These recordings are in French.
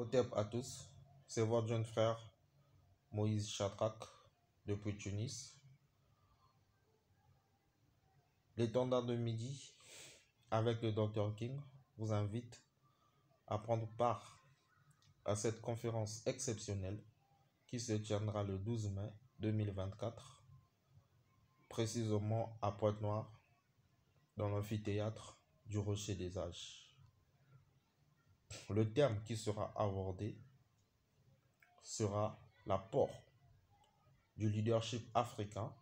Otep à tous, c'est votre jeune frère Moïse Chatrak depuis Tunis. L'étendard de midi avec le Dr King vous invite à prendre part à cette conférence exceptionnelle qui se tiendra le 12 mai 2024, précisément à Pointe-Noire, dans l'amphithéâtre du Rocher des Âges. Le thème qui sera abordé sera l'apport du leadership africain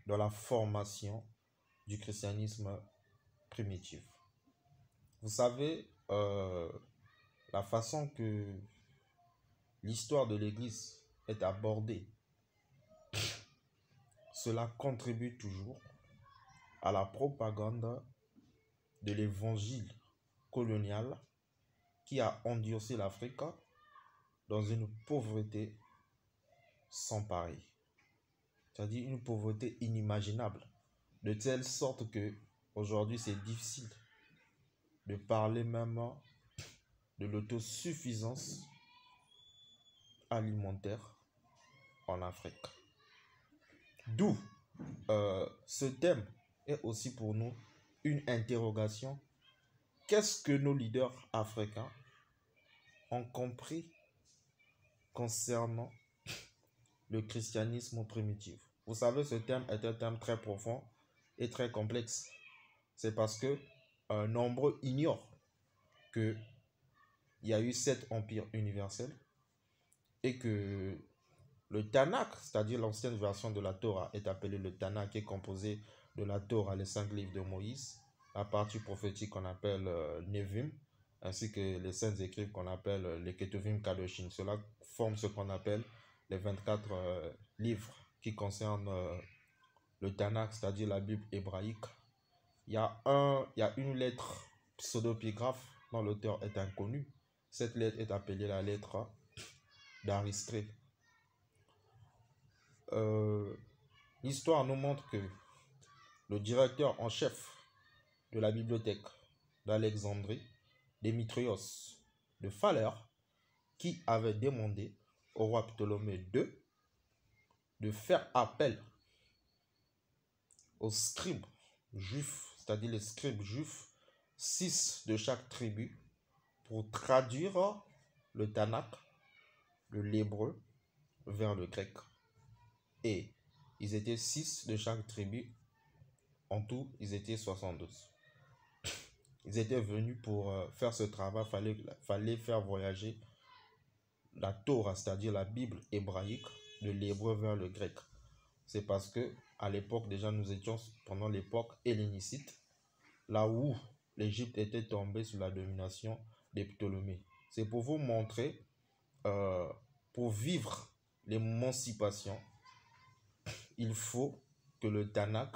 dans la formation du christianisme primitif. Vous savez, la façon que l'histoire de l'Église est abordée, cela contribue toujours à la propagande de l'évangile colonial qui a endurci l'Afrique dans une pauvreté sans pareil. C'est-à-dire une pauvreté inimaginable, de telle sorte que aujourd'hui c'est difficile de parler même de l'autosuffisance alimentaire en Afrique. D'où ce thème est aussi pour nous une interrogation. Qu'est-ce que nos leaders africains ont compris concernant le christianisme primitif? Vous savez, ce thème est un thème très profond et très complexe. C'est parce que nombreux ignorent qu'il y a eu 7 empires universels et que le Tanakh, c'est-à-dire l'ancienne version de la Torah, est appelée le Tanakh, qui est composé de la Torah, les 5 livres de Moïse, la partie prophétique qu'on appelle Nevim, ainsi que les saints écrits qu'on appelle les Ketuvim Kadoshim. Cela forme ce qu'on appelle les 24 livres qui concernent le Tanakh, c'est-à-dire la Bible hébraïque. Il y a une lettre pseudepigraphe dont l'auteur est inconnu. Cette lettre est appelée la lettre d'Aristrée. L'histoire nous montre que le directeur en chef de la bibliothèque d'Alexandrie, Démétrios de Phalère, qui avait demandé au roi Ptolémée II de faire appel aux scribes juifs, c'est-à-dire les scribes juifs, 6 de chaque tribu, pour traduire le Tanakh, de l'hébreu vers le grec. Et ils étaient 6 de chaque tribu. En tout, ils étaient 72. Ils étaient venus pour faire ce travail. Fallait faire voyager la Torah, c'est-à-dire la Bible hébraïque, de l'hébreu vers le grec. C'est parce que à l'époque, déjà nous étions pendant l'époque hellénicite, là où l'Égypte était tombée sous la domination des Ptolémées. C'est pour vous montrer, pour vivre l'émancipation, il faut que le Tanakh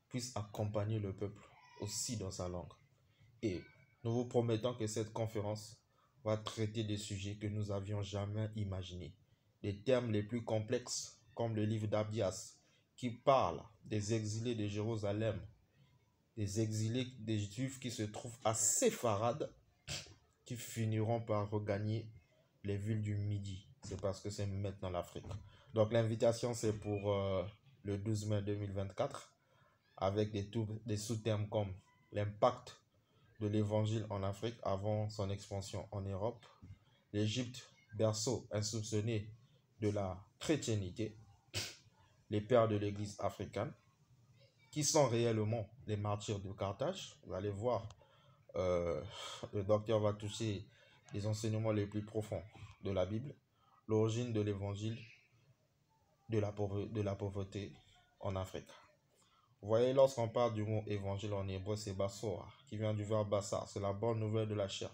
puisse accompagner le peuple aussi dans sa langue. Et nous vous promettons que cette conférence va traiter des sujets que nous n'avions jamais imaginés. Des termes les plus complexes, comme le livre d'Abdias, qui parle des exilés de Jérusalem, des exilés des Juifs qui se trouvent à Sepharad, qui finiront par regagner les villes du Midi. C'est parce que c'est maintenant l'Afrique. Donc l'invitation, c'est pour le 12 mai 2024, avec des sous-thèmes comme l'impact de l'évangile en Afrique avant son expansion en Europe, l'Égypte, berceau insoupçonné de la chrétienté, les pères de l'église africaine, qui sont réellement les martyrs de Carthage. Vous allez voir, le docteur va toucher les enseignements les plus profonds de la Bible, l'origine de l'évangile de la pauvreté en Afrique. Vous voyez, lorsqu'on parle du mot évangile en hébreu, c'est bassoa, qui vient du verbe bassar, c'est la bonne nouvelle de la chair.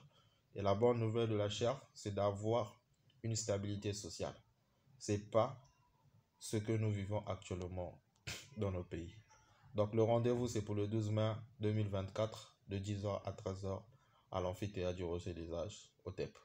Et la bonne nouvelle de la chair, c'est d'avoir une stabilité sociale. Ce n'est pas ce que nous vivons actuellement dans nos pays. Donc le rendez-vous, c'est pour le 12 mai 2024, de 10h à 13h, à l'amphithéâtre du Rocher des Âges, Otep.